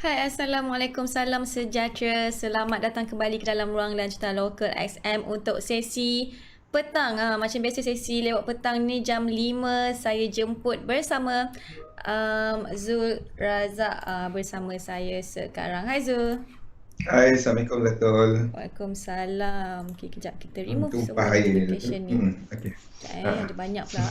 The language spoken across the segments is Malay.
Hai, Assalamualaikum, salam sejahtera. Selamat datang kembali ke dalam ruang lanjutan Lokal XM untuk sesi petang. Macam biasa sesi lewat petang ni jam 5 saya jemput bersama Zul Razak bersama saya sekarang. Hai Zul. Hai, Assalamualaikum Datul. Waalaikumsalam. Okay, kejap kita remove Tumpah semua air ni Datul. notification ni. Okey. Sekejap Ah. ada banyak pula.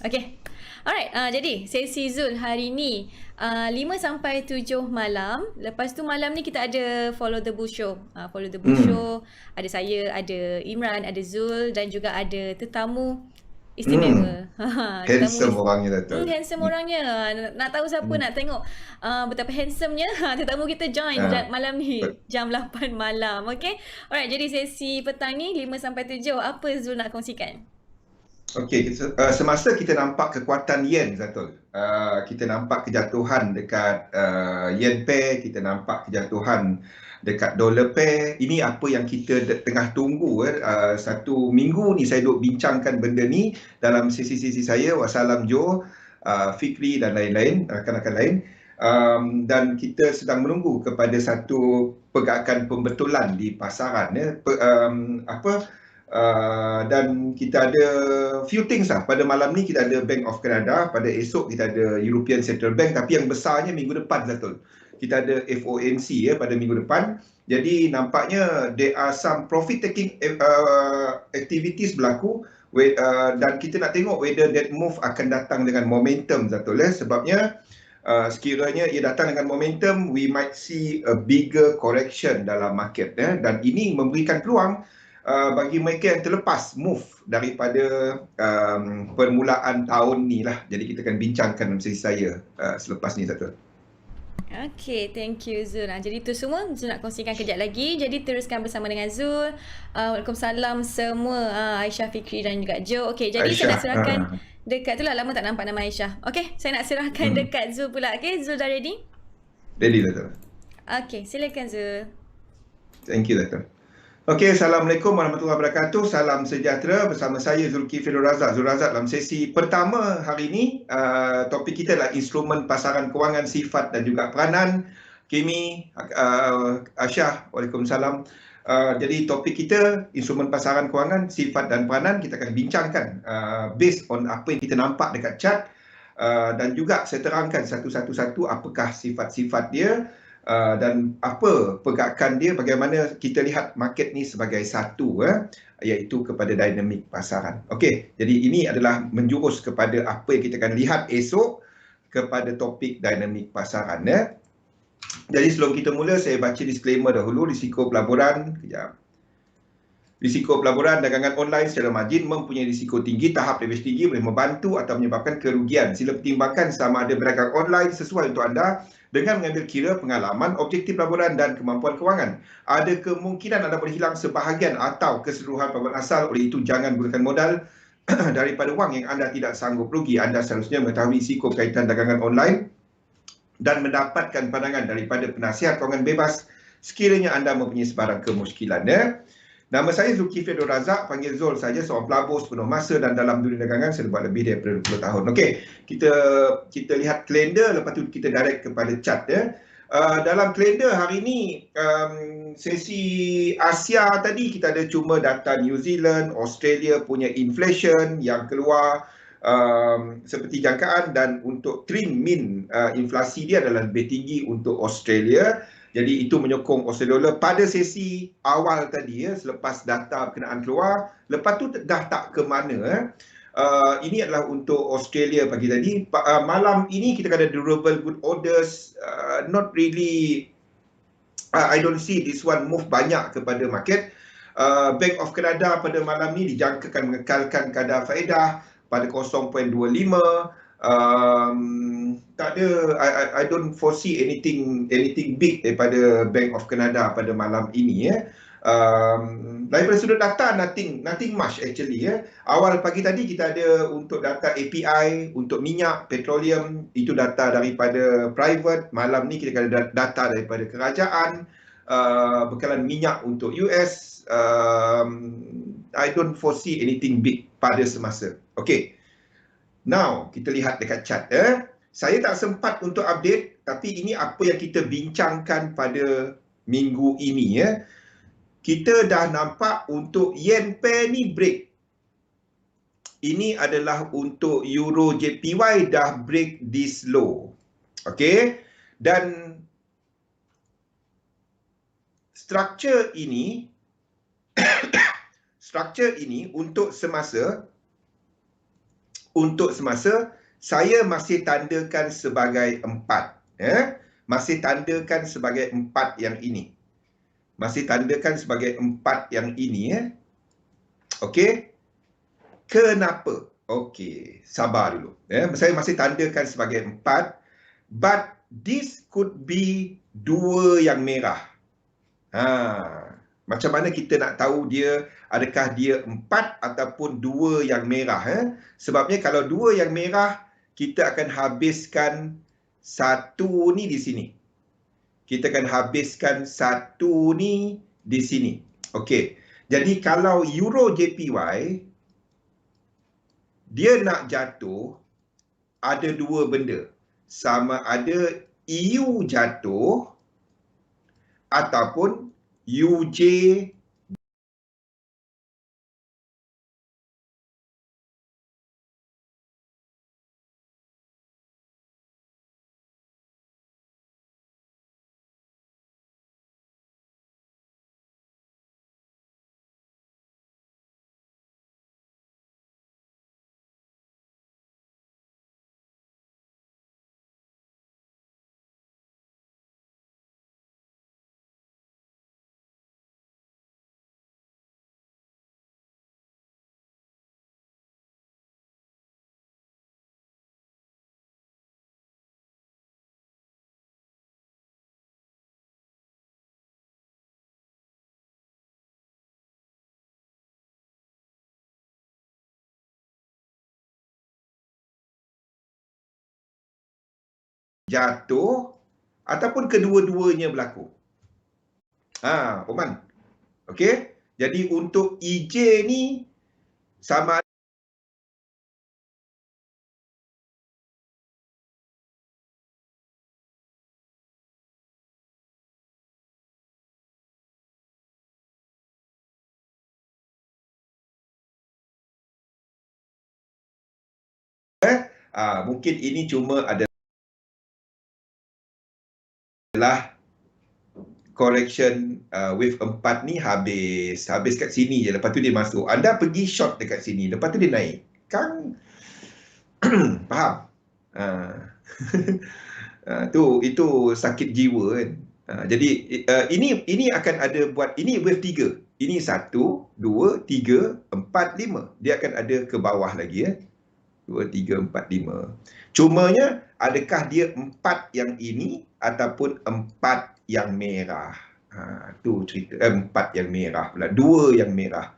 Okay. Alright, jadi sesi Zul hari ni 5 sampai 7 malam. Lepas tu malam ni kita ada Follow the Bush Show. Follow the Bush Hmm. Show. Ada saya, ada Imran, ada Zul dan juga ada tetamu istimewa. Tetamu Handsome orangnya Datul. handsome orangnya. Nak tahu siapa, Hmm. nak tengok betapa handsomenya tetamu kita join Ah. malam ni jam 8 malam. Okay. Alright, jadi sesi petang ni 5 sampai 7. Apa Zul nak kongsikan? Okey, semasa kita nampak kekuatan yen Datul. Kita nampak kejatuhan dekat yen pair, kita nampak kejatuhan dekat dollar pair. Ini apa yang kita tengah tunggu. Satu minggu ni saya duk bincangkan benda ni dalam sesi-sesi saya, Wassalam Joe, Fikri dan lain-lain, rakan-rakan lain. Dan kita sedang menunggu kepada satu pergerakan pembetulan di pasaran. Dan kita ada few things lah. Pada malam ni kita ada Bank of Canada, pada esok kita ada European Central Bank, tapi yang besarnya minggu depan Datul. Kita ada FOMC pada minggu depan. Jadi nampaknya there are some profit taking activities berlaku, dan kita nak tengok whether that move akan datang dengan momentum Datul. Sebabnya sekiranya ia datang dengan momentum, we might see a bigger correction dalam market, dan ini memberikan peluang bagi mereka yang terlepas move daripada permulaan tahun ni lah. Jadi kita akan bincangkan dalam sesi saya selepas ni Datul. Okay, thank you Zul. Jadi itu semua Zul nak kongsikan kejap lagi. Jadi teruskan bersama dengan Zul. Waalaikumsalam semua, Aisyah, Fikri dan juga Joe. Okay, jadi Aisyah, saya nak serahkan dekat tu lah. Lama tak nampak nama Aisyah. Okay, saya nak serahkan dekat Zul pula. Okay, Zul dah ready? Ready Datul. Okay, silakan Zul. Thank you Datul. Okey, Assalamualaikum warahmatullahi wabarakatuh. Salam sejahtera bersama saya Zulkifli Razak. Zul Razak dalam sesi pertama hari ini. Topik kita adalah instrumen pasaran kewangan, sifat dan juga peranan. Kimi, Aisyah, Waalaikumsalam. Jadi topik kita instrumen pasaran kewangan, sifat dan peranan. Kita akan bincangkan based on apa yang kita nampak dekat chart, dan juga saya terangkan satu-satu apakah sifat-sifat dia, dan apa pergerakan dia, bagaimana kita lihat market ni sebagai satu, iaitu kepada dinamik pasaran. Okey, jadi ini adalah menjurus kepada apa yang kita akan lihat esok kepada topik dinamik pasaran. Jadi sebelum kita mula, saya baca disclaimer dahulu. Risiko pelaburan, risiko pelaburan dagangan online secara margin mempunyai risiko tinggi. Tahap leverage tinggi boleh membantu atau menyebabkan kerugian. Sila pertimbangkan sama ada berdagang online sesuai untuk anda dengan mengambil kira pengalaman, objektif pelaburan dan kemampuan kewangan. Ada kemungkinan anda boleh hilang sebahagian atau keseluruhan pelaburan asal. Oleh itu, jangan gunakan modal daripada wang yang anda tidak sanggup rugi. Anda seharusnya mengetahui risiko berkaitan dagangan online dan mendapatkan pandangan daripada penasihat kewangan bebas sekiranya anda mempunyai sebarang kemusykilan. Nama saya Zulkifli Razak, panggil Zul saja, seorang pelabur sepenuh masa dan dalam dunia dagangan saya buat lebih daripada 20 tahun. Okey, kita lihat kalender, lepas tu kita direct kepada chart. Dalam kalender hari ini, sesi Asia tadi kita ada cuma data New Zealand, Australia punya inflation yang keluar seperti jangkaan, dan untuk trim min inflasi dia adalah lebih tinggi untuk Australia. Jadi itu menyokong Australia pada sesi awal tadi, selepas data berkenaan keluar. Lepas tu dah tak ke mana. Ini adalah untuk Australia pagi tadi. Malam ini kita ada durable good orders. Not really, I don't see this one move banyak kepada market. Bank of Canada pada malam ni dijangkakan mengekalkan kadar faedah pada 0.25. Tak ada, I don't foresee anything big daripada Bank of Canada pada malam ini. Daripada sudut data, nothing much actually. Awal pagi tadi kita ada untuk data API untuk minyak, petroleum, itu data daripada private. Malam ni kita ada data daripada kerajaan, bekalan minyak untuk US. I don't foresee anything big pada semasa. Okay. Now, kita lihat dekat chart. Saya tak sempat untuk update tapi ini apa yang kita bincangkan pada minggu ini ya. Kita dah nampak untuk yen pair ni break. Ini adalah untuk Euro JPY dah break this low. Okey. Dan struktur ini untuk semasa saya masih tandakan sebagai 4 ya. Masih tandakan sebagai 4 yang ini. Masih tandakan sebagai 4 yang ini ya. Okey. Kenapa? Okey, sabar dulu. Ya, saya masih tandakan sebagai 4. But this could be 2 yang merah. Macam mana kita nak tahu dia adakah dia 4 ataupun 2 yang merah? Sebabnya kalau 2 yang merah, kita akan habiskan 1 ni di sini. Kita akan habiskan 1 ni di sini. Okey. Jadi kalau Euro JPY dia nak jatuh, ada 2 benda. Sama ada EU jatuh ataupun UJ jatuh ataupun kedua-duanya berlaku. Oman. Okey. Jadi untuk EJ ni sama mungkin ini cuma adalah correction wave 4 ni habis kat sini je, lepas tu dia masuk. Anda pergi short dekat sini, lepas tu dia naik. Kan faham? Itu sakit jiwa kan. Jadi ini akan ada buat, ini wave 3. Ini 1, 2, 3, 4, 5. Dia akan ada ke bawah lagi ya. 2, 3, 4, 5. Cumanya adakah dia 4 yang ini ataupun 4 yang merah? Tu cerita. 4 yang merah pula. 2 yang merah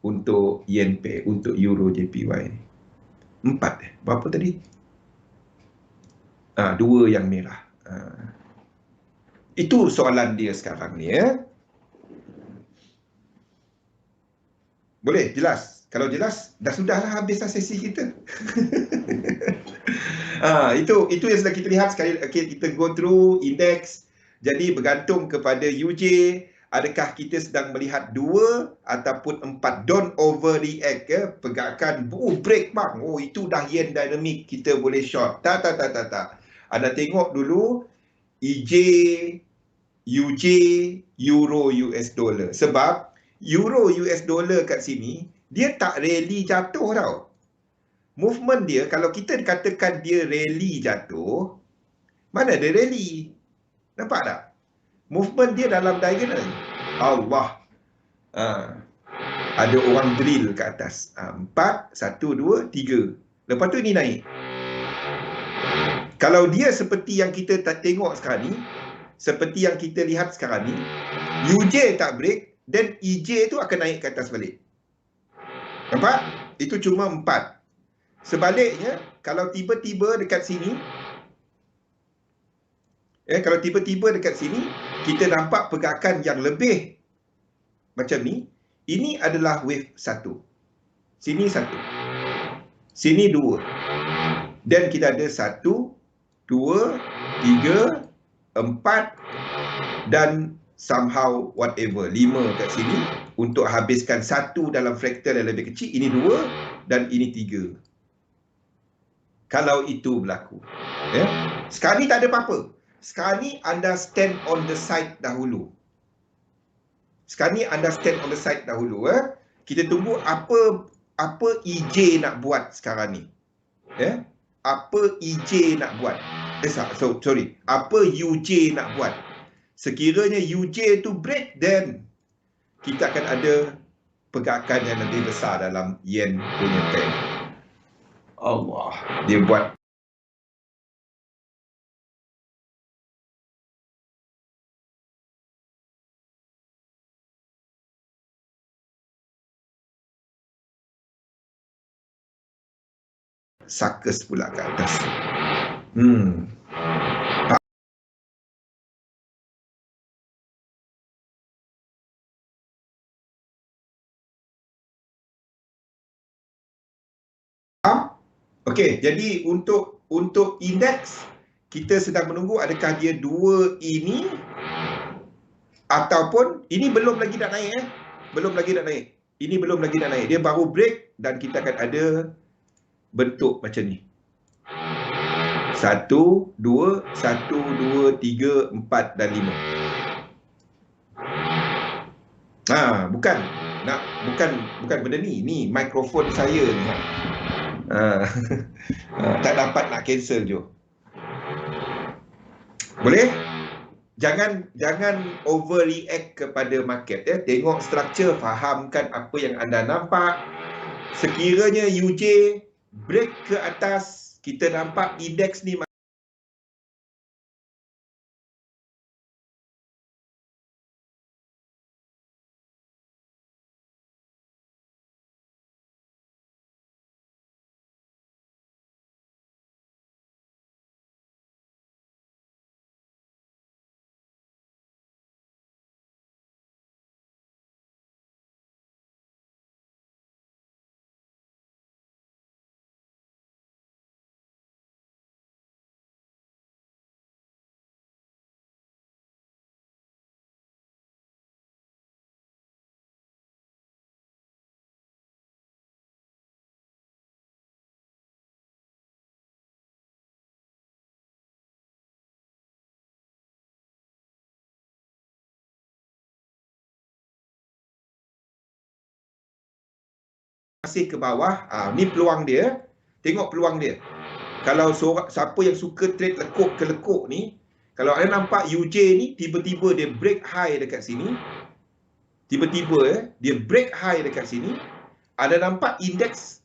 untuk yen pair, untuk Euro JPY ni. 4 berapa tadi? 2 yang merah. Itu soalan dia sekarang ni ya. Boleh jelas? Kalau jelas, dah sudahlah habislah sesi kita. Itu yang sedang kita lihat sekali. Okay, kita go through index. Jadi bergantung kepada UJ, adakah kita sedang melihat 2 ataupun 4. Don't overreact ya. Pergerakan break bang. Itu dah yen dynamic, kita boleh short. Tak. Anda tengok dulu EJ, UJ, Euro US dollar. Sebab Euro US dollar kat sini, dia tak rally jatuh tau. Movement dia, kalau kita katakan dia rally jatuh, mana ada rally? Nampak tak? Movement dia dalam diagonal. Allah. Ada orang drill ke atas. 4, 1, 2, 3. Lepas tu ni naik. Kalau dia seperti yang kita tengok sekarang ni, seperti yang kita lihat sekarang ni, UJ tak break, dan EJ tu akan naik ke atas balik. Nampak? Itu cuma 4. Sebaliknya, kalau tiba-tiba dekat sini, kita nampak pergerakan yang lebih macam ni. Ini adalah wave 1. Sini 1. Sini 2. Dan kita ada 1, 2, 3, 4 dan somehow whatever 5 kat sini untuk habiskan satu dalam fraktal yang lebih kecil. Ini 2 dan ini 3. Kalau itu berlaku. Ya. Sekarang ni tak ada apa-apa. Sekarang ni anda stand on the side dahulu. Sekarang ni anda stand on the side dahulu. Kita tunggu apa EJ nak buat sekarang ni. Ya. Apa EJ nak buat. Sorry. Apa UJ nak buat. Sekiranya UJ tu break, then kita akan ada pergerakan yang lebih besar dalam yen punya pair. Allah, dia buat sakus pula ke atas. Okey, jadi untuk indeks kita sedang menunggu adakah dia 2 ini ataupun ini belum lagi nak naik belum lagi nak naik. Ini belum lagi nak naik. Dia baru break dan kita akan ada bentuk macam ni. 1, 2, 1, 2, 3, 4 dan 5. Bukan benda ni. Ni mikrofon saya ni. Tak dapat nak cancel je. Boleh? Jangan overreact kepada market ya. Tengok structure, fahamkan apa yang anda nampak. Sekiranya UJ break ke atas, kita nampak indeks ni masih ke bawah. Ni peluang dia. Tengok peluang dia. Kalau siapa yang suka trade lekuk ke lekuk ni, kalau anda nampak UJ ni tiba-tiba dia break high dekat sini. Tiba-tiba dia break high dekat sini. Anda nampak indeks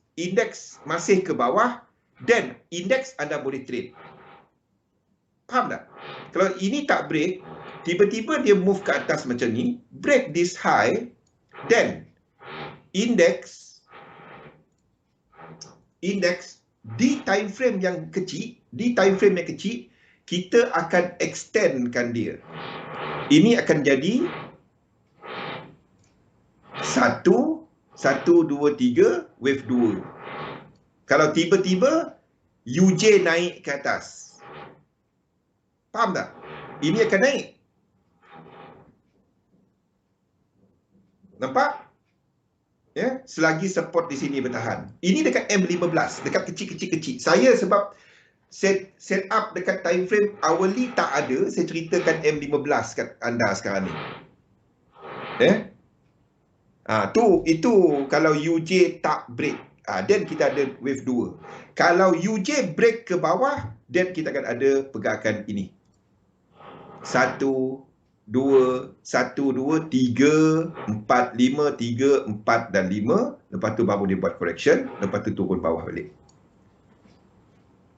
masih ke bawah dan indeks anda boleh trade. Faham tak? Kalau ini tak break, tiba-tiba dia move ke atas macam ni, break this high, then indeks di time frame yang kecil, kita akan extendkan dia. Ini akan jadi 1, 2, 3, wave 2. Kalau tiba-tiba UJ naik ke atas. Faham tak? Ini akan naik. Nampak? Ya, selagi support di sini bertahan. Ini dekat M15, dekat kecil-kecil. Saya sebab set up dekat time frame hourly tak ada, saya ceritakan M15 kat anda sekarang ni. Ya. Itu kalau UJ tak break, then kita ada wave 2. Kalau UJ break ke bawah, then kita akan ada pergerakan ini. 1, 2, 1, 2, 3, 4, 5, 3, 4 dan 5. Lepas tu baru dia buat correction. Lepas tu turun bawah balik.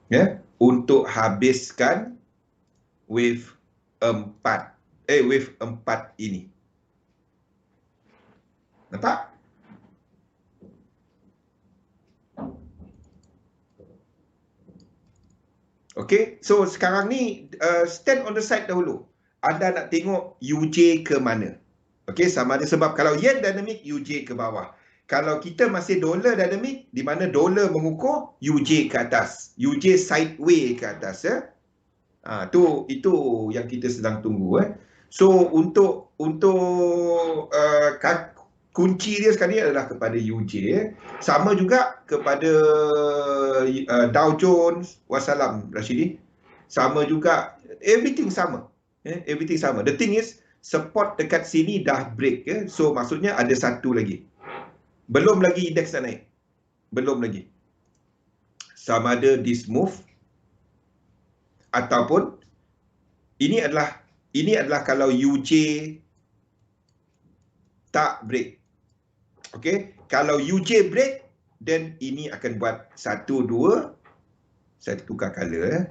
Ya, untuk habiskan wave 4. Wave 4 ini. Nampak? Okay, so sekarang ni stand on the side dahulu. Anda nak tengok UJ ke mana. Okey, sama ada sebab kalau yen dynamic, UJ ke bawah. Kalau kita masih dolar dynamic, di mana dolar mengukur, UJ ke atas. UJ sideways ke atas ya. Itu yang kita sedang tunggu. So untuk kunci dia sekarang ni adalah kepada UJ. Sama juga kepada Dow Jones. Wassalam Rashidi. Sama juga, everything sama. Everything sama. The thing is, support dekat sini dah break. So maksudnya ada satu lagi. Belum lagi indeks nak naik. Belum lagi. Sama ada this move ataupun ini adalah kalau UJ tak break. Okey, kalau UJ break, then ini akan buat 1 2. Saya tukar color.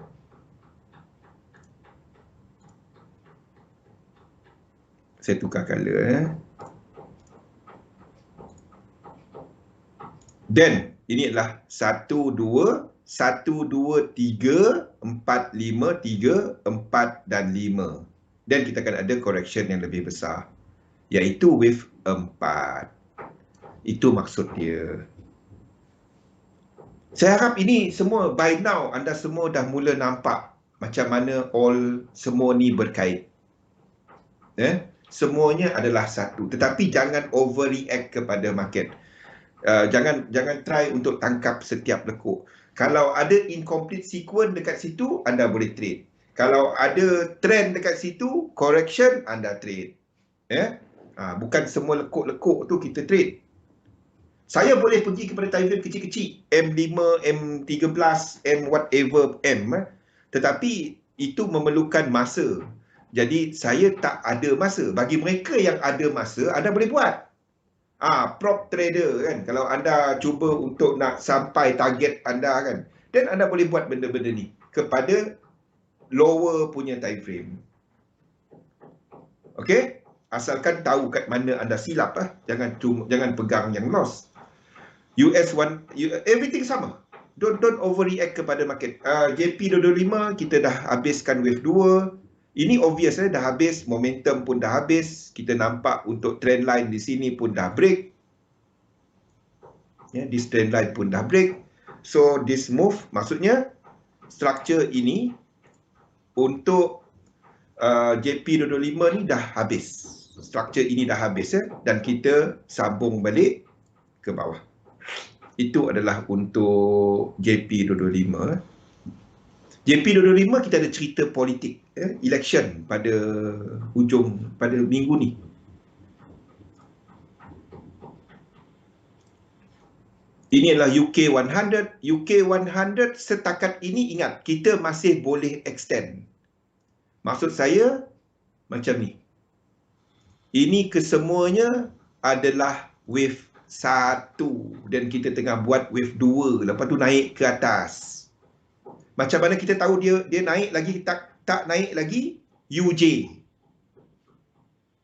Saya tukar color. Then ini adalah 1 2 1 2 3 4 5 3 4 dan 5. Dan kita akan ada correction yang lebih besar, iaitu wave 4. Itu maksud dia. Saya harap ini semua by now anda semua dah mula nampak macam mana semua ni berkait. Semuanya adalah satu. Tetapi jangan overreact kepada market. Jangan try untuk tangkap setiap lekuk. Kalau ada incomplete sequence dekat situ, anda boleh trade. Kalau ada trend dekat situ, correction, anda trade. Bukan semua lekuk-lekuk tu kita trade. Saya boleh pergi kepada time frame kecil-kecil, M5, M13, M whatever M, tetapi itu memerlukan masa. Jadi saya tak ada masa. Bagi mereka yang ada masa, anda boleh buat. Prop trader kan, kalau anda cuba untuk nak sampai target anda kan, dan anda boleh buat benda-benda ni kepada lower punya time frame. Okey, asalkan tahu kat mana anda silap jangan pegang yang loss. Everything sama. Don't overreact kepada market. JP225 kita dah habiskan wave 2. Ini obvious dah habis, momentum pun dah habis. Kita nampak untuk trend line di sini pun dah break. This trend line pun dah break. So this move maksudnya structure ini untuk JP225 ni dah habis. Structure ini dah habis dan kita sambung balik ke bawah. Itu adalah untuk JP225. JP225 kita ada cerita politik, election pada minggu ni. Ini adalah UK 100. UK 100 setakat ini, ingat, kita masih boleh extend. Maksud saya macam ni. Ini kesemuanya adalah wave 1 dan kita tengah buat wave 2, lepas tu naik ke atas. Macam mana kita tahu dia naik lagi, tak naik lagi? UJ.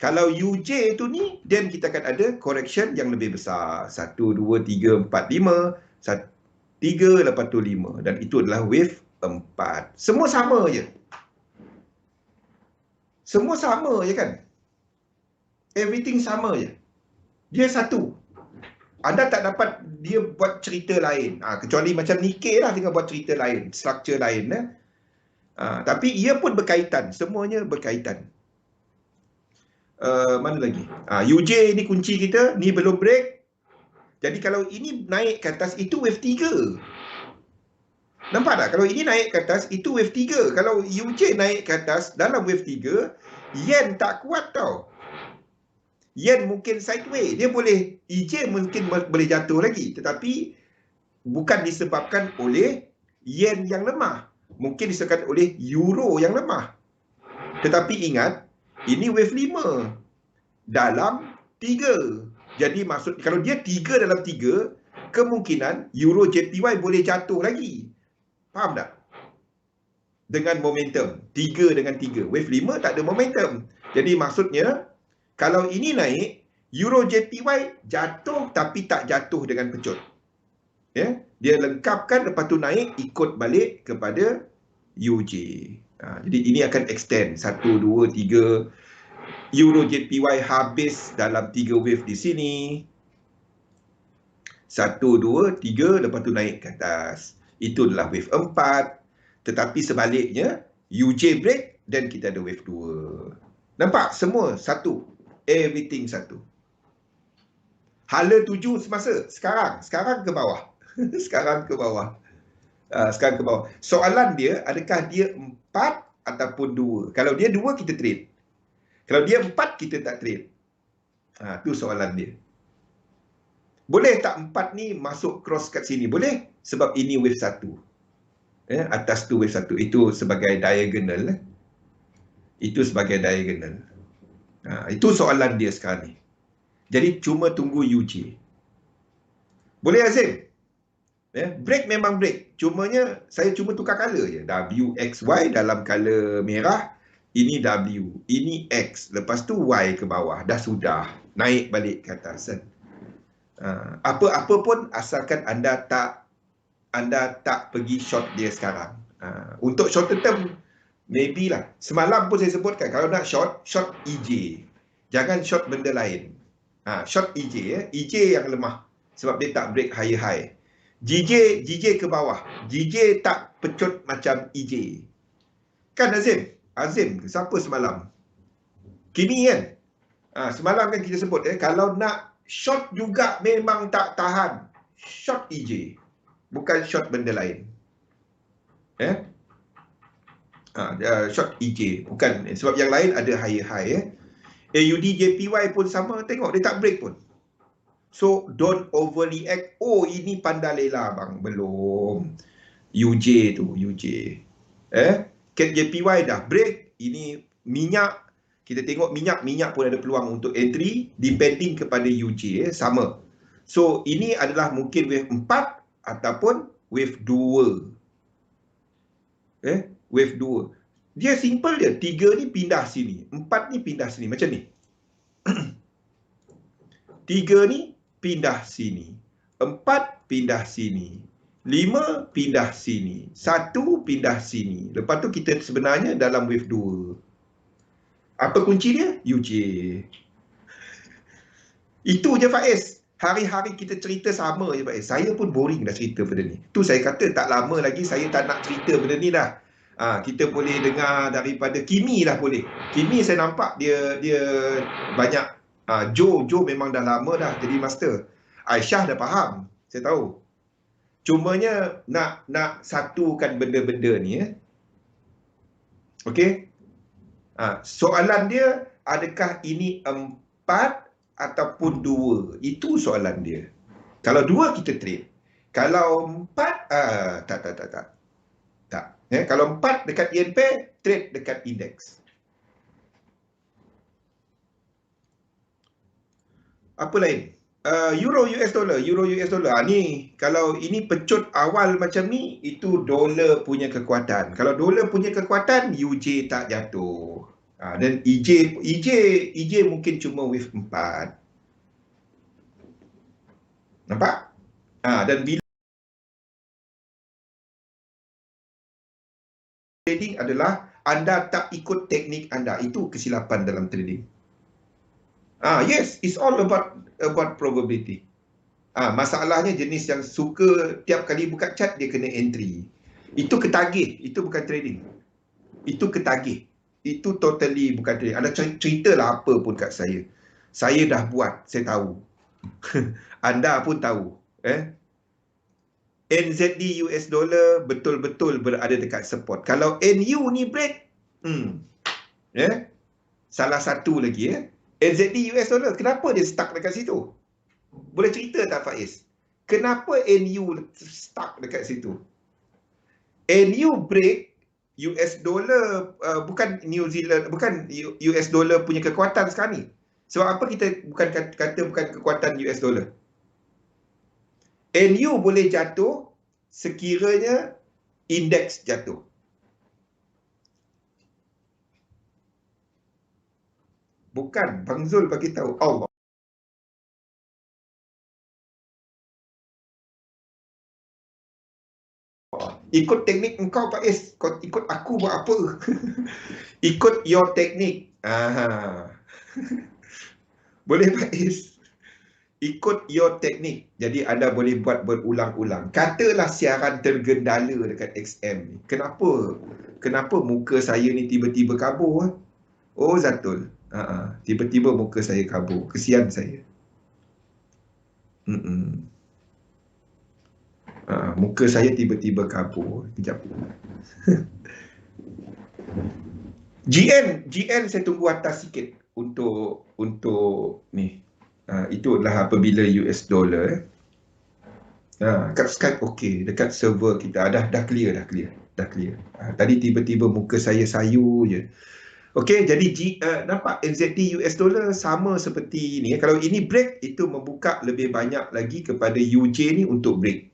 Kalau UJ tu ni, then kita akan ada correction yang lebih besar. 1, 2, 3, 4, 5. 3, lepas tu 5. Dan itu adalah wave 4. Semua sama je. Semua sama je kan? Everything sama je. Dia satu. Anda tak dapat dia buat cerita lain. Kecuali macam Nikkei lah tengah buat cerita lain, structure lain. Tapi ia pun berkaitan. Semuanya berkaitan. Mana lagi? UJ ni kunci kita. Ni belum break. Jadi kalau ini naik ke atas, itu wave 3. Nampak tak? Kalau ini naik ke atas, itu wave 3. Kalau UJ naik ke atas dalam wave 3, yen tak kuat tau. Yen mungkin sideways, EJ mungkin boleh jatuh lagi, tetapi bukan disebabkan oleh yen yang lemah, mungkin disebabkan oleh euro yang lemah. Tetapi ingat, ini wave 5 dalam 3. Jadi maksud kalau dia 3 dalam 3, kemungkinan euro JPY boleh jatuh lagi. Faham tak? Dengan momentum 3 dengan 3. Wave 5 tak ada momentum. Jadi maksudnya kalau ini naik, euro JPY jatuh tapi tak jatuh dengan pecut. Dia lengkapkan, lepas tu naik, ikut balik kepada UJ. Jadi ini akan extend 1, 2, 3. Euro JPY habis dalam 3 wave di sini. 1, 2, 3, lepas tu naik ke atas. Itu adalah wave 4. Tetapi sebaliknya, UJ break, dan kita ada wave 2. Nampak? Semua satu. Everything satu. Hala tuju semasa. Sekarang ke bawah. Sekarang ke bawah. Sekarang ke bawah. Soalan dia, adakah dia 4 ataupun 2? Kalau dia 2, kita trade. Kalau dia 4, kita tak trade. Tu soalan dia. Boleh tak 4 ni masuk cross kat sini? Boleh. Sebab ini wave 1. Atas tu wave 1. Itu sebagai diagonal. Itu sebagai diagonal. Itu soalan dia sekarang ni. Jadi cuma tunggu UJ. Boleh Azim? Break memang break. Cumanya saya cuma tukar color je. WXY dalam color merah. Ini W. Ini X. Lepas tu Y ke bawah. Dah sudah. Naik balik ke atas. Apa-apa pun asalkan anda tak pergi short dia sekarang. Untuk short term, maybe lah. Semalam pun saya sebutkan. Kalau nak short EJ. Jangan short benda lain. Short EJ. EJ yang lemah. Sebab dia tak break higher high. GJ ke bawah. GJ tak pecut macam EJ. Kan Azim? Azim, siapa semalam? Kimi kan? Semalam kan kita sebut kalau nak short juga memang tak tahan. Short EJ. Bukan short benda lain. Short EJ. Bukan. Sebab yang lain ada higher high. AUD JPY pun sama. Tengok dia tak break pun. So, don't overreact. Oh, ini Pandalela bang. Belum. UJ tu, UJ. CAD JPY dah break. Ini minyak. Kita tengok minyak pun ada peluang untuk entry. Depending kepada UJ. Sama. So, ini adalah mungkin wave 4 ataupun wave 2. Wave 2. Dia simple je. 3 ni pindah sini. 4 ni pindah sini. Macam ni. 3 ni pindah sini. 4 pindah sini. 5 pindah sini. 1 pindah sini. Lepas tu kita sebenarnya dalam wave 2. Apa kunci dia? UJ. Itu je Faiz. Hari-hari kita cerita sama je Faiz. Saya pun boring dah cerita benda ni. Tu saya kata tak lama lagi saya tak nak cerita benda ni dah. Kita boleh dengar daripada Kimi lah boleh. Kimi saya nampak dia banyak. Joe memang dah lama dah jadi master. Aisyah dah faham. Saya tahu. Cumanya nak satukan benda-benda ni. Okey. Soalan dia, adakah ini 4 ataupun 2? Itu soalan dia. Kalau 2 kita trade. Kalau 4 tak. Kalau 4 dekat yen pair, trade dekat index. Apa lain? Euro US dollar. Ni kalau ini pecut awal macam ni, itu dolar punya kekuatan. Kalau dolar punya kekuatan, UJ tak jatuh. Dan EJ mungkin cuma wave 4. Nampak? Dan bila trading adalah anda tak ikut teknik anda. Itu kesilapan dalam trading. Yes, it's all about probability. Masalahnya jenis yang suka tiap kali buka chart dia kena entry. Itu ketagih, itu bukan trading. Itu ketagih. Itu totally bukan trading. Anda ceritalah apa pun kat saya. Saya dah buat, saya tahu. Anda pun tahu. NZD US dollar betul-betul berada dekat support. Kalau NU ni break, salah satu lagi NZD US dollar, kenapa dia stuck dekat situ? Boleh cerita tak Faiz? Kenapa NU stuck dekat situ? NU break US dollar, bukan New Zealand, bukan US dollar punya kekuatan sekarang ni. Sebab apa kita bukan kata bukan kekuatan US dollar? NU boleh jatuh sekiranya indeks jatuh. Bukan, Bang Zul bagi tahu. Allah. Ikut teknik engkau Faiz. Kau ikut aku buat apa? Ikut your teknik. Boleh Faiz. ikut your teknik. Jadi anda boleh buat berulang-ulang. Katalah siaran tergendala dekat XM ni. Kenapa muka saya ni tiba-tiba kabur? Oh Zatul. Tiba-tiba muka saya kabur. Kesian saya. Muka saya tiba-tiba kabur. Kejap. GN saya tunggu atas sikit untuk ni. Itu adalah apabila US dollar. Kat Skype okey, dekat server kita dah clear. Tadi tiba-tiba muka saya sayu je. Okey, jadi nampak NZD US dollar sama seperti ni. Kalau ini break, itu membuka lebih banyak lagi kepada UJ ni untuk break.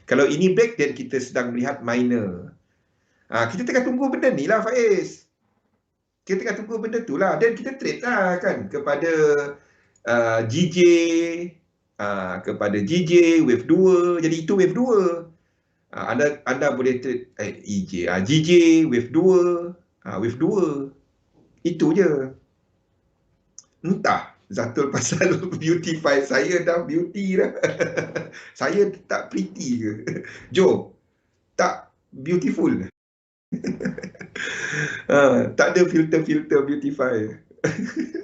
Kalau ini break, dan kita sedang melihat minor. Kita tengah tunggu benda ni lah, Faiz. Kita tengah tunggu benda tu lah. Dan kita trade lah kan kepada GJ, kepada GJ, wave 2. Jadi itu wave 2. Anda boleh trade GJ, wave 2. Wave 2. Itu je. Entah Zatul pasal beautify. Saya dah beauty dah. Saya tak pretty ke? Jom. Tak beautiful. Tak ada filter beautify.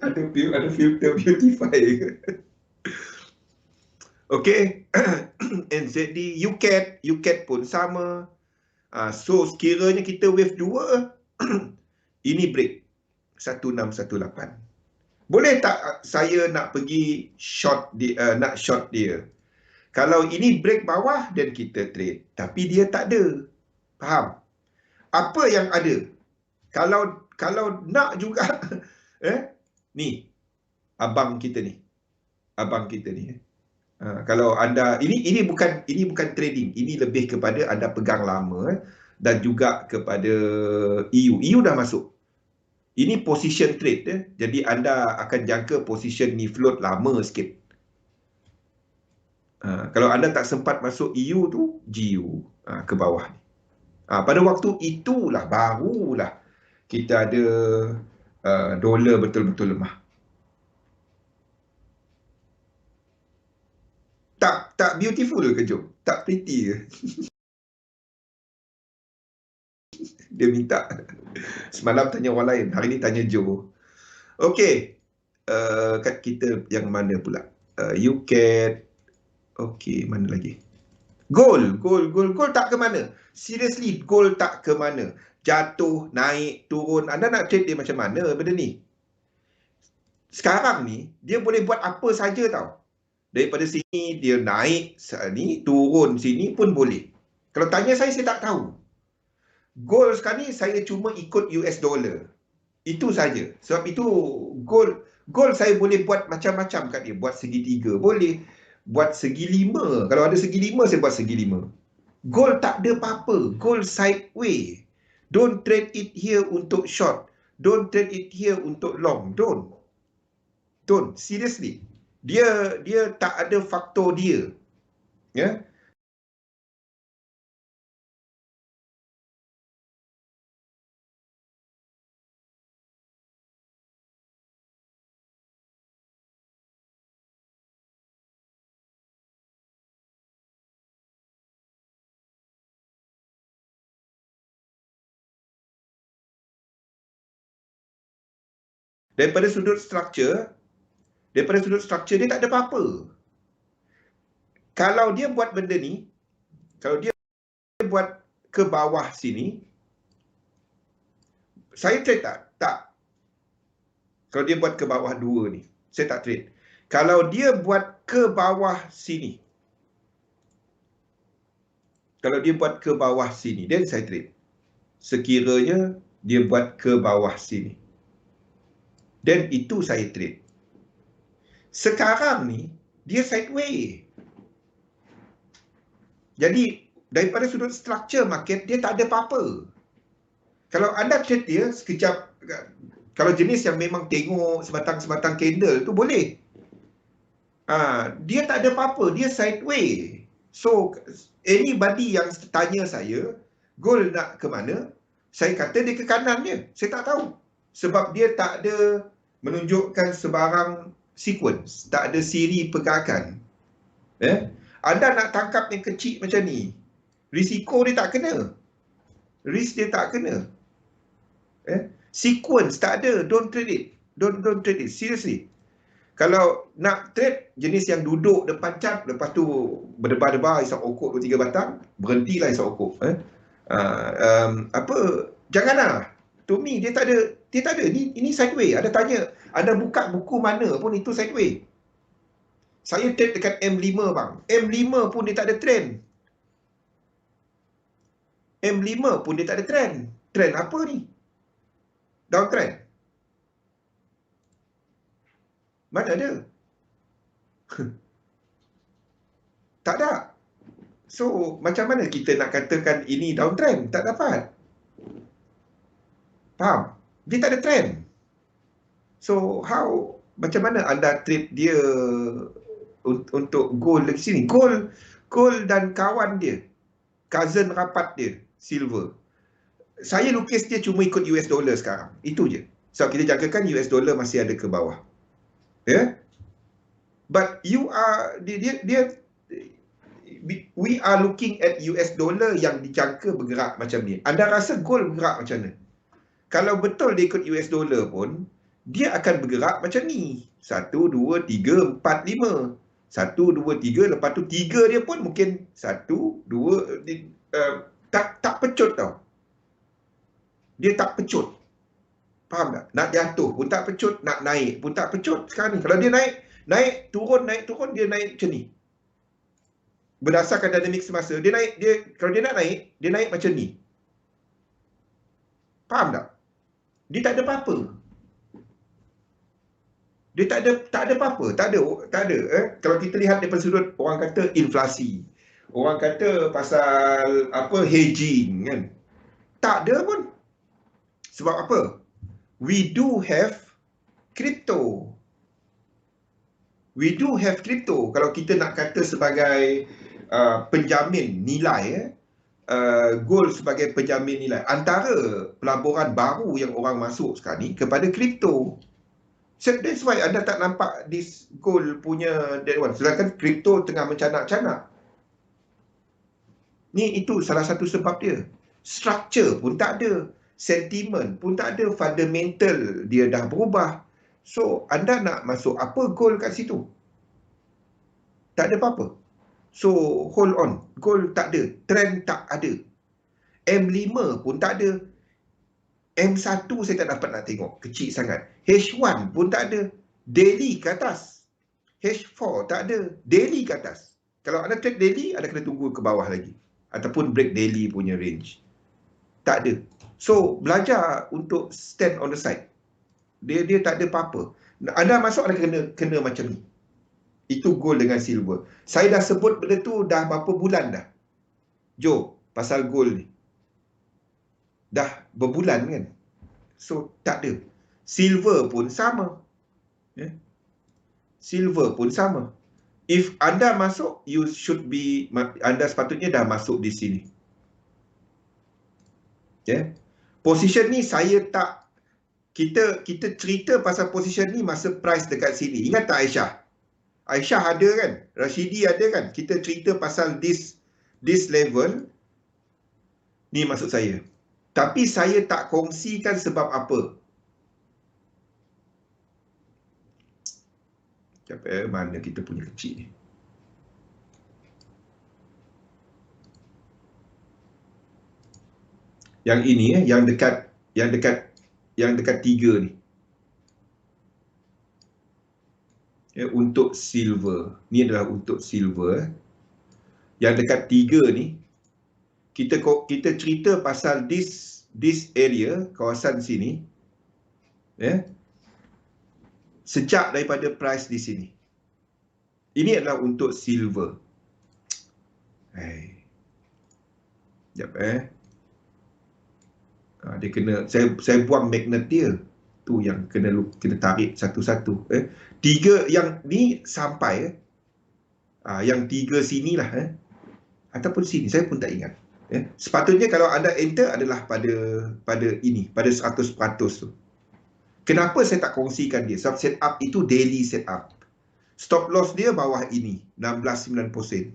ada filter beautify. Okey. NZD, UCAT pun sama. So sekiranya kita wave 2, ini break 1618. Boleh tak saya nak pergi short dia, nak short dia? Kalau ini break bawah, dan kita trade. Tapi dia tak ada. Faham? Apa yang ada? Kalau nak juga ni abang kita ni. Kalau anda ini bukan trading, ini lebih kepada anda pegang lama dan juga kepada EU dah masuk. Ini position trade jadi anda akan jangka position ni float lama sikit. Kalau anda tak sempat masuk EU tu, GU ke bawah ni. Pada waktu itulah barulah kita ada dolar betul-betul lemah. Tak beautiful ke Jom? Tak pretty ke? Dia minta. Semalam tanya orang lain, hari ni tanya Jo. Okey. Kat kita yang mana pula? UCAT. Okey, mana lagi? Gold tak ke mana? Seriously, gold tak ke mana? Jatuh, naik, turun. Anda nak trade dia macam mana benda ni? Sekarang ni, dia boleh buat apa saja tau. Daripada sini, dia naik sini, turun sini pun boleh. Kalau tanya saya tak tahu. Gold sekarang ni, saya cuma ikut US dollar. Itu saja. Sebab itu, gold saya boleh buat macam-macam kat dia. Buat segitiga, boleh. Buat segi 5. Kalau ada segi 5, saya buat segi 5. Gold tak ada apa-apa. Gold sideways. Don't trade it here untuk short. Don't trade it here untuk long. Don't. Seriously. Dia tak ada faktor dia. Ya. Daripada sudut structure dia tak ada apa-apa. Kalau dia buat benda ni, kalau dia buat ke bawah sini, saya trade tak. Kalau dia buat ke bawah 2 ni, saya tak trade. Kalau dia buat ke bawah sini, then saya trade. Sekiranya dia buat ke bawah sini, dan itu saya trade. Sekarang ni, dia sideways. Jadi, daripada sudut structure market, dia tak ada apa-apa. Kalau anda trade dia sekejap, kalau jenis yang memang tengok sebatang candle tu boleh. Dia tak ada apa-apa, dia sideways. So, anybody yang tanya saya, gold nak ke mana? Saya kata dia ke kanan dia. Saya tak tahu. Sebab dia tak ada menunjukkan sebarang sequence, tak ada siri pergerakan. Anda nak tangkap yang kecil macam ni, risiko dia tak kena. Risk dia tak kena. Sequence tak ada, don't trade it. Don't trade it, seriously. Kalau nak trade jenis yang duduk depan chart, lepas tu berdebar-debar isap okok 2-3 batang, berhentilah isap okok. Janganlah. To me dia tak ada. Ini sideway. Ada tanya, Anda buka buku mana pun itu sideway. Saya trade dekat M5 bang. M5 pun dia tak ada trend. M5 pun dia tak ada trend. Trend apa ni? Downtrend. Mana ada? Tak ada. So, macam mana kita nak katakan ini downtrend? Tak dapat. Faham? Dia tak ada trend. So, macam mana anda trade dia untuk gold di sini? Gold dan kawan dia, cousin rapat dia, silver. Saya lukis dia cuma ikut US dollar sekarang. Itu je. So, kita jangkakan US dollar masih ada ke bawah. But we are looking at US dollar yang dijangka bergerak macam ni. Anda rasa gold bergerak macam mana? Kalau betul dia ikut US dollar pun, dia akan bergerak macam ni. 1, 2, 3, 4, 5. 1, 2, 3, lepas tu 3 dia pun mungkin 1, 2, tak pecut tau. Dia tak pecut. Faham tak? Nak jatuh pun tak pecut, nak naik pun tak pecut sekarang ni. Kalau dia naik turun, dia naik macam ni. Berdasarkan dinamik semasa, kalau dia nak naik, dia naik macam ni. Faham tak? Dia tak ada apa-apa. Dia tak ada apa-apa. Tak ada. Kalau kita lihat daripada sudut orang kata inflasi. Orang kata pasal hedging kan. Tak ada pun. Sebab apa? We do have crypto. Kalau kita nak kata sebagai penjamin nilai, gold sebagai penjamin nilai. Antara pelaburan baru yang orang masuk sekarang ni kepada kripto. So that's why anda tak nampak this gold punya that one. Sedangkan kripto tengah mencanak-canak. Itu salah satu sebab dia. Structure pun tak ada. Sentiment pun tak ada. Fundamental dia dah berubah. So anda nak masuk apa gold kat situ? Tak ada apa-apa. So hold on. Gold tak ada. Trend tak ada. M5 pun tak ada. M1 saya tak dapat nak tengok. Kecil sangat. H1 pun tak ada. Daily ke atas. H4 tak ada. Daily ke atas. Kalau anda trade daily, anda kena tunggu ke bawah lagi. Ataupun break daily punya range. Tak ada. So, belajar untuk stand on the side. Dia tak ada apa-apa. Anda masuk, anda kena macam ni. Itu gold dengan silver. Saya dah sebut benda tu dah berapa bulan dah. Jo, pasal gold ni. Dah berbulan kan. So, tak ada. Silver pun sama. Silver pun sama. If anda masuk, anda sepatutnya dah masuk di sini. Position ni saya tak, kita cerita pasal position ni masa price dekat sini. Ingat tak Aisyah? Aisyah ada kan? Rashidi ada kan? Kita cerita pasal this level. Ni maksud saya. Tapi saya tak kongsikan sebab apa. Mana kita punya kecil ni? Yang ini yang dekat 3 ni. Untuk silver. Ni adalah untuk silver. Yang dekat 3 ni kita cerita pasal this area, kawasan sini. Sejak daripada price di sini. Ini adalah untuk silver. Sekejap dia kena, saya buang magnet dia. Tu yang kena tarik satu-satu. 3 yang ni sampai yang 3 sinilah ataupun sini, saya pun tak ingat. Sepatutnya kalau anda enter adalah pada ini, pada 100% tu. Kenapa saya tak kongsikan dia? Sebab setup itu daily setup. Stop loss dia bawah ini, 16.9%.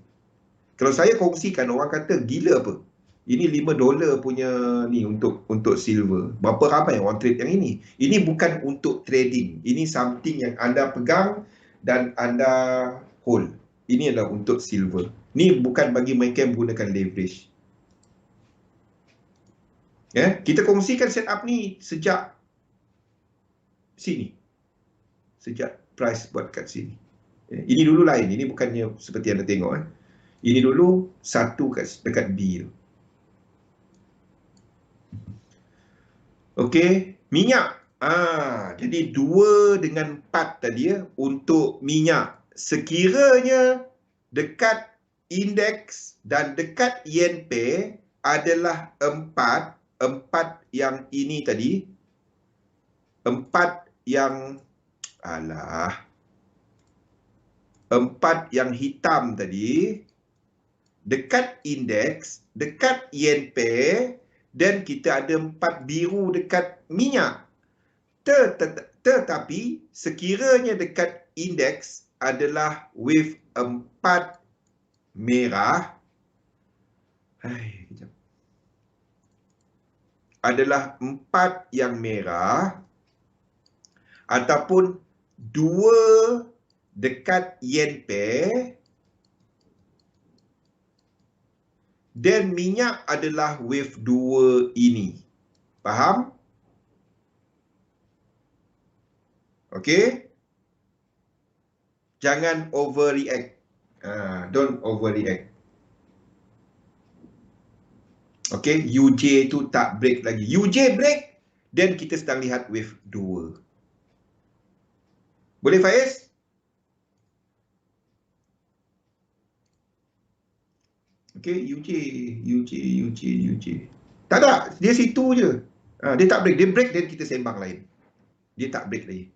Kalau saya kongsikan, orang kata gila apa? Ini $5 punya ni untuk silver. Berapa ramai orang trade yang ini? Ini bukan untuk trading. Ini something yang anda pegang dan anda hold. Ini adalah untuk silver. Ni bukan bagi mereka yang menggunakan leverage. Ya, kita kongsikan setup ni sejak sini. Sejak price buat kat sini. Ya, ini dulu lain. Ini bukannya seperti anda tengok. Ini dulu satu dekat B tu. Okey, minyak. Jadi 2 dengan 4 tadi ya untuk minyak. Sekiranya dekat indeks dan dekat yen pair adalah 4 yang ini tadi. 4 yang 4 yang hitam tadi dekat indeks, dekat yen pair, dan kita ada 4 biru dekat minyak. Tetapi sekiranya dekat indeks adalah wave 4 merah, adalah 4 yang merah, ataupun 2 dekat yen pair, dan minyak adalah wave 2 ini. Faham? Okey? Jangan overreact. Don't overreact. Okey, UJ tu tak break lagi. UJ break, dan kita sedang lihat wave 2. Boleh Faiz? Okey, UJ. Tak ada, dia situ je. Dia tak break, dia break dan kita sembang lain. Dia tak break lagi.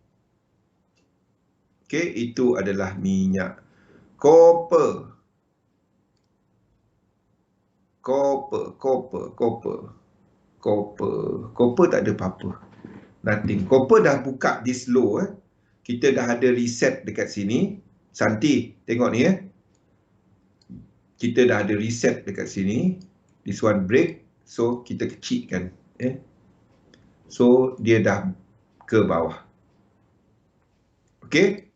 Okey, itu adalah minyak. Copper tak ada apa-apa. Nothing. Copper dah buka this low. Kita dah ada reset dekat sini. Santi, tengok ni kita dah ada reset dekat sini. This one break. So, kita kecilkan. So, dia dah ke bawah. Okey.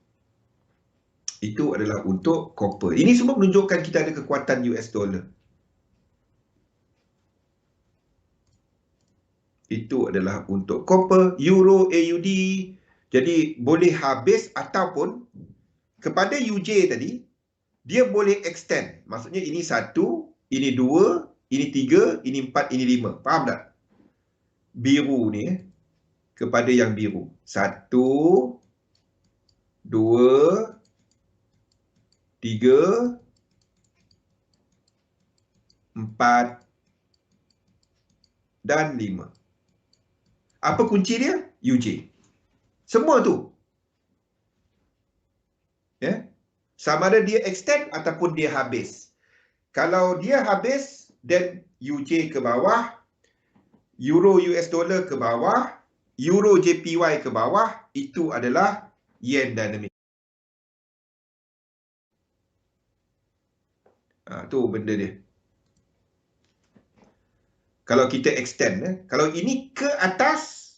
Itu adalah untuk copper. Ini semua menunjukkan kita ada kekuatan US dollar. Itu adalah untuk copper, euro, AUD. Jadi boleh habis ataupun kepada UJ tadi, dia boleh extend. Maksudnya ini 1, ini 2, ini 3, ini 4, ini 5. Faham tak? Biru ni kepada yang biru. 1, 2, 3, 4 dan 5. Apa kunci dia? UJ. Semua tu. Sama ada dia extend ataupun dia habis. Kalau dia habis, then UJ ke bawah, euro US dollar ke bawah, euro JPY ke bawah, itu adalah yen dynamic. Tu benda dia. Kalau kita extend, kalau ini ke atas,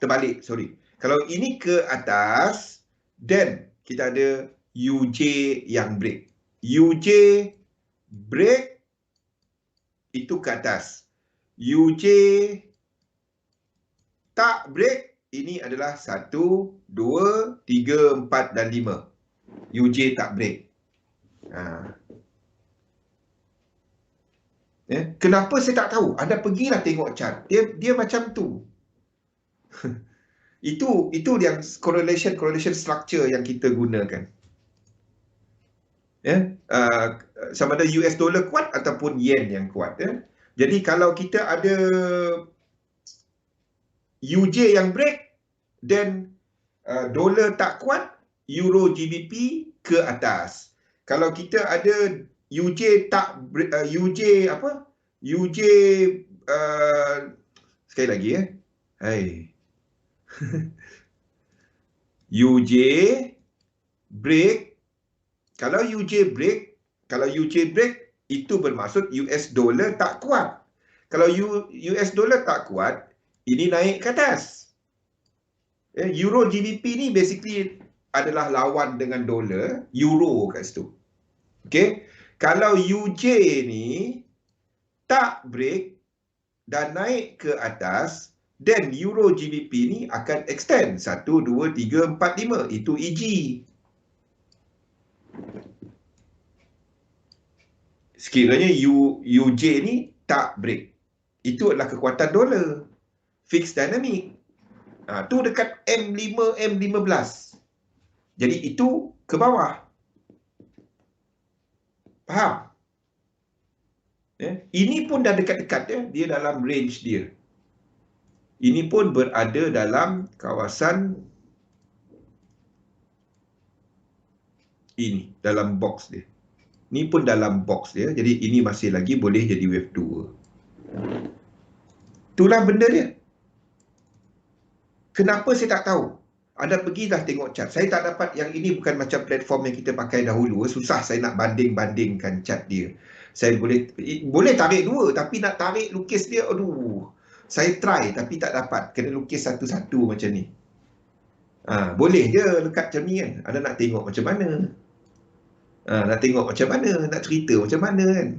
terbalik, sorry. Kalau ini ke atas, then kita ada UJ yang break. UJ break, itu ke atas. UJ tak break, ini adalah 1, 2, 3, 4 dan 5. UJ tak break. Kenapa saya tak tahu? Anda pergilah tengok chart. Dia macam tu. Itu yang correlation structure yang kita gunakan. Sama ada US dollar kuat ataupun yen yang kuat. Jadi kalau kita ada UJ yang break, then dolar tak kuat, euro GBP ke atas. Kalau kita ada UJ tak UJ sekali lagi Hai. UJ break. Kalau UJ break itu bermaksud US dollar tak kuat. Kalau US dollar tak kuat, ini naik ke atas. Euro GBP ni basically adalah lawan dengan dolar, euro kat situ. Okey. Kalau UJ ni tak break dan naik ke atas, then euro GBP ni akan extend 1 2 3 4 5, itu EG. Sekiranya UJ ni tak break, itu adalah kekuatan dolar, fixed dynamic. Tu dekat M5 M15. Jadi itu ke bawah. Faham? Ini pun dah dekat-dekat ya, dia dalam range dia. Ini pun berada dalam kawasan ini, dalam box dia. Ini pun dalam box dia, jadi ini masih lagi boleh jadi wave 2. Itulah benda dia. Kenapa saya tak tahu? Anda pergi dah tengok chart. Saya tak dapat, yang ini bukan macam platform yang kita pakai dahulu. Susah saya nak banding-bandingkan chart dia. Saya boleh tarik dua, tapi nak tarik lukis dia, aduh. Saya try tapi tak dapat. Kena lukis satu-satu macam ni. Boleh je lekat macam ni kan. Anda nak tengok macam mana. Nak tengok macam mana. Nak cerita macam mana kan.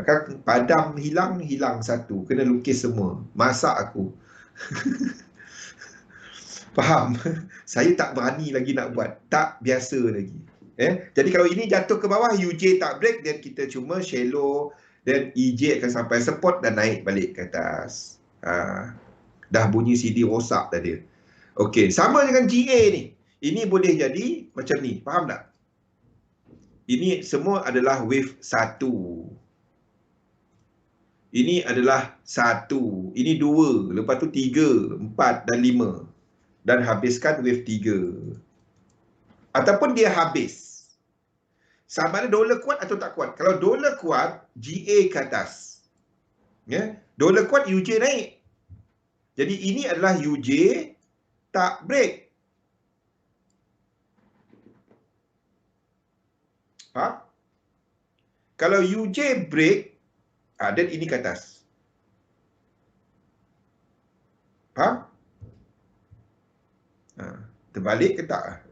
Kan padam hilang satu. Kena lukis semua. Masak aku. Faham? Saya tak berani lagi nak buat. Tak biasa lagi. Jadi kalau ini jatuh ke bawah, UJ tak break, dan kita cuma shallow, dan EJ akan sampai support dan naik balik ke atas. Dah bunyi CD rosak tadi. Okey, sama dengan GA ni. Ini boleh jadi macam ni. Faham tak? Ini semua adalah wave 1. Ini adalah 1. Ini 2. Lepas tu 3, 4 dan 5. Dan habiskan wave 3. Ataupun dia habis. Sama ada dolar kuat atau tak kuat. Kalau dolar kuat, GA ke atas. Dolar kuat, UJ naik. Jadi ini adalah UJ tak break. Kalau UJ break, dan ini ke atas. Faham? Terbalik ke tak?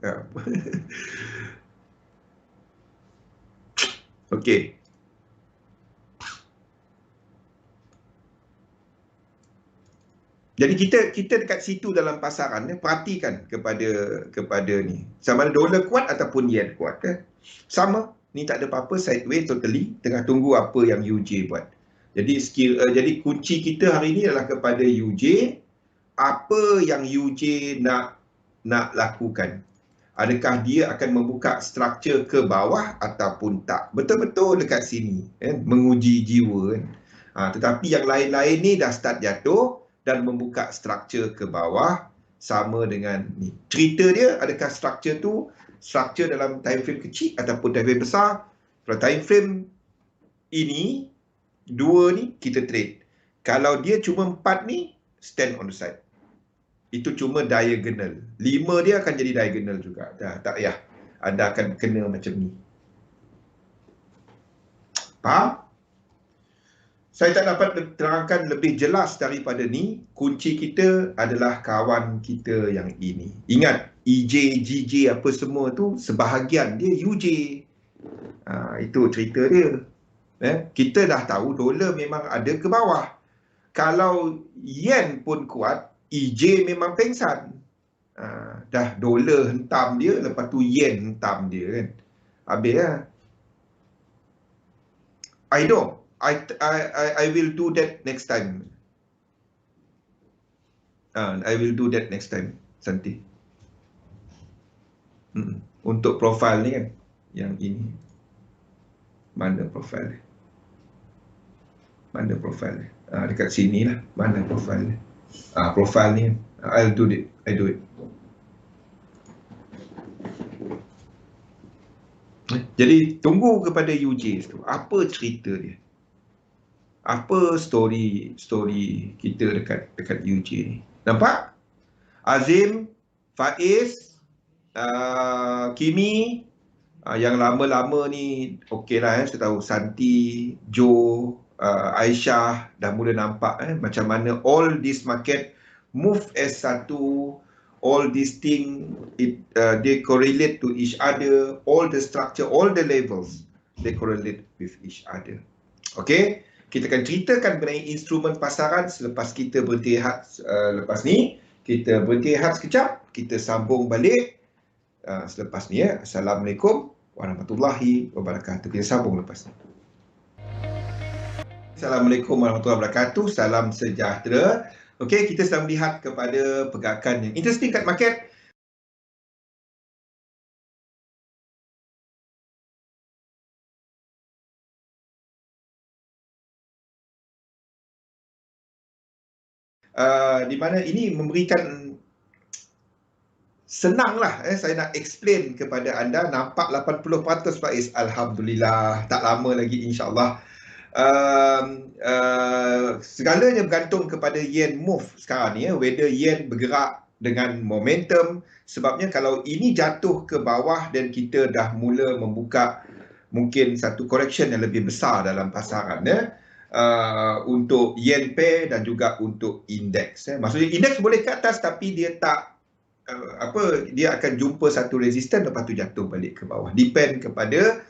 Okey. Jadi kita dekat situ dalam pasaran, perhatikan kepada ni. Sama ada dolar kuat ataupun yen kuat. Sama. Ni tak ada apa-apa, sideways totally. Tengah tunggu apa yang UJ buat. Jadi kunci kita hari ni adalah kepada UJ. Apa yang UJ nak lakukan? Adakah dia akan membuka struktur ke bawah ataupun tak? Betul-betul dekat sini, menguji jiwa kan. Tetapi yang lain-lain ni dah start jatuh dan membuka struktur ke bawah sama dengan ni. Cerita dia, adakah struktur dalam time frame kecil ataupun time frame besar? Kalau time frame ini, 2 ni kita trade. Kalau dia cuma 4 ni, stand on the side. Itu cuma diagonal. 5 dia akan jadi diagonal juga. Tak payah. Anda akan kena macam ni. Faham? Saya tak dapat terangkan lebih jelas daripada ni. Kunci kita adalah kawan kita yang ini. Ingat, EJ, GJ apa semua tu, sebahagian dia UJ. Itu cerita dia. Kita dah tahu dolar memang ada ke bawah. Kalau yen pun kuat, EJ memang pengsan. Dah dolar hentam dia, lepas tu yen hentam dia kan. Habis lah. I will do that next time. I will do that next time, Santi. Untuk profil ni kan, yang ini. Mana profil dia? Mana profil dia? Dekat sini lah. Mana profil dia? Profil ni. I do it. Jadi tunggu kepada UJ tu. Apa cerita dia? Apa story kita dekat UJ ni? Nampak? Azim, Faiz, Kimi, yang lama-lama ni okey lah, saya tahu Santi, Joe, Aisyah dah mula nampak macam mana all this market move as satu, all these thing they correlate to each other, all the structure, all the levels they correlate with each other. Okey, kita akan ceritakan mengenai instrumen pasaran selepas kita berhenti rehat lepas ni. Kita berhenti rehat sekejap, kita sambung balik selepas ni ya. Assalamualaikum warahmatullahi wabarakatuh. Kita sambung lepas ni. Assalamualaikum warahmatullahi wabarakatuh. Salam sejahtera. Okey, kita sedang melihat kepada pergerakan yang interesting kat market. Di mana ini memberikan senanglah saya nak explain kepada anda. Nampak 80% Faiz, alhamdulillah, tak lama lagi insya-Allah. Segalanya bergantung kepada yen move sekarang ni ya, whether yen bergerak dengan momentum. Sebabnya kalau ini jatuh ke bawah dan kita dah mula membuka mungkin satu correction yang lebih besar dalam pasaran ya, untuk yen pair dan juga untuk indeks ya. Maksudnya indeks boleh ke atas tapi dia tak dia akan jumpa satu resistance lepas tu jatuh balik ke bawah. Depend kepada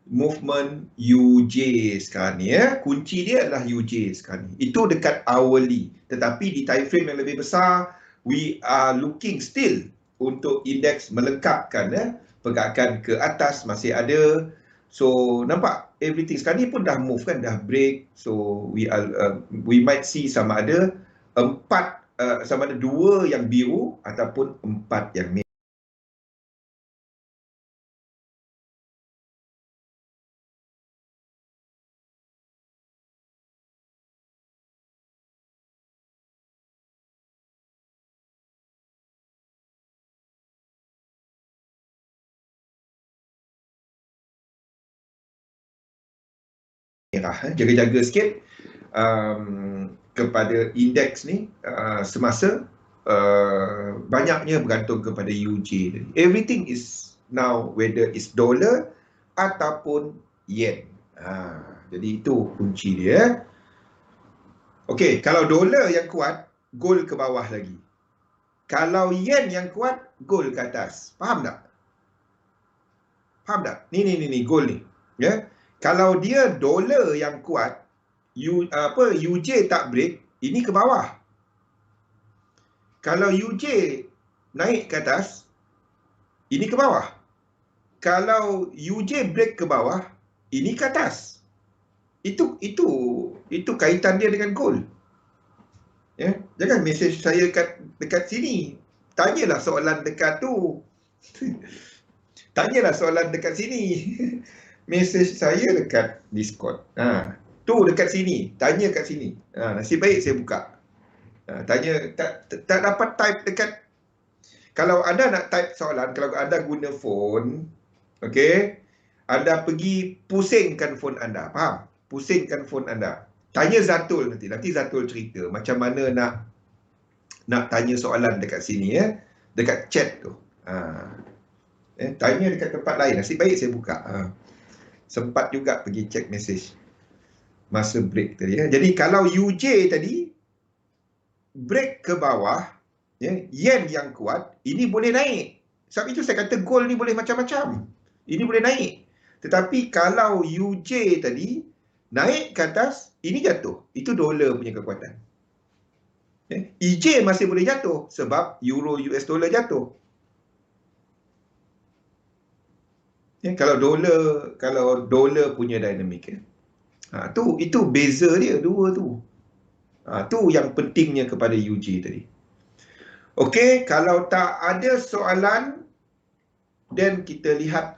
movement UJ sekarang ni ya. Kunci dia adalah UJ sekarang ni. Itu dekat hourly. Tetapi di time frame yang lebih besar, we are looking still untuk indeks melengkapkan ya. Pergerakan ke atas masih ada. So nampak everything sekarang ni pun dah move kan, dah break. So we might see sama ada sama ada 2 yang biru ataupun 4 yang merah. Jaga-jaga sikit kepada indeks ni semasa banyaknya bergantung kepada UJ. Everything is now whether is dollar ataupun yen. Jadi itu kunci dia. Okey, kalau dolar yang kuat, gold ke bawah lagi. Kalau yen yang kuat, gold ke atas. Faham tak? Faham tak? Ni gold ni. Ya. Kalau dia dolar yang kuat, UJ tak break, ini ke bawah. Kalau UJ naik ke atas, ini ke bawah. Kalau UJ break ke bawah, ini ke atas. Itu kaitan dia dengan gold. Ya, jangan mesej saya dekat sini. Tanyalah soalan dekat tu. Tanyalah soalan dekat sini. Mesej saya dekat Discord. Tu dekat sini. Tanya kat sini. Nasib baik saya buka. Tanya, tak dapat type dekat. Kalau anda nak type soalan, kalau anda guna phone, okey, anda pergi pusingkan phone anda. Faham? Pusingkan phone anda. Tanya Zatul nanti. Nanti Zatul cerita macam mana nak tanya soalan dekat sini ya. Dekat chat tu. Tanya dekat tempat lain. Nasib baik saya buka. Sempat juga pergi check message masa break tadi ya. Jadi kalau UJ tadi break ke bawah ya, yen yang kuat, ini boleh naik. Sebab itu saya kata gold ni boleh macam-macam. Ini boleh naik. Tetapi kalau UJ tadi naik ke atas, ini jatuh. Itu dolar punya kekuatan. EJ masih boleh jatuh sebab euro US dollar jatuh. Kalau dolar punya dinamik ya. Itu beza dia dua tu. Tu yang pentingnya kepada UJ tadi. Okey, kalau tak ada soalan, then kita lihat